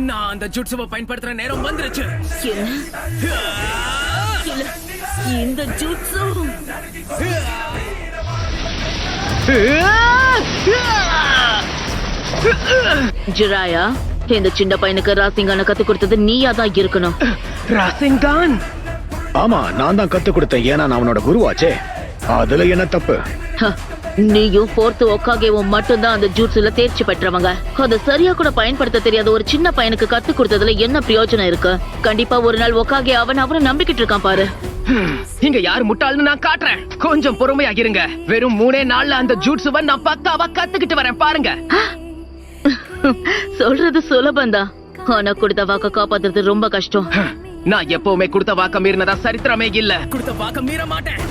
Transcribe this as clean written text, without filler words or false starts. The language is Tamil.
நான் அந்த ஜுட்சுவை பயன்படுத்துற நேரம் வந்துருச்சு. இல்ல, இந்த ஜுட்சு ஜிராயா, இந்த சின்ன பையனுக்கு ராசிங்கான கத்து கொடுத்தது நீயா தான் இருக்கணும். ராசிங்கான்? ஆமா, நான் தான் கத்து கொடுத்தேன். ஏன்னா நான் அவனோட குருவாச்சே. அதுல என்ன தப்பு? நீயும் ஃபோர்த் ஒக்காகேவும் மட்டும்தான் அந்த ஜூட்ஸ்ல தேர்ச்சி பெற்றவங்க. அதை சரியா கூட பயன்படுத்த தெரியாத ஒரு சின்ன பையனுக்கு கத்து கொடுத்ததுல என்ன பிரயோஜனம் இருக்கு? கண்டிப்பா ஒரு நாள் ஒக்காகே அவனை நம்பிக்கிட்டு இருக்கான் பாரு. இங்க யாரு முட்டாள்னு நான் காட்டுறேன். கொஞ்சம் பொறுமையா இருங்க. வெறும் 3 நாள்ல அந்த ஜூட்சுவை நான் பக்காவா கத்துக்கிட்டு வரேன் பாருங்க. சொல்றது சுலபந்தான், ஆனா கொடுத்த வாக்க காப்பாத்துறது ரொம்ப கஷ்டம். நான் எப்பவுமே கொடுத்த வாக்க மீறினதா சரித்திரமே இல்ல. கொடுத்த வாக்க மீற மாட்டேன்.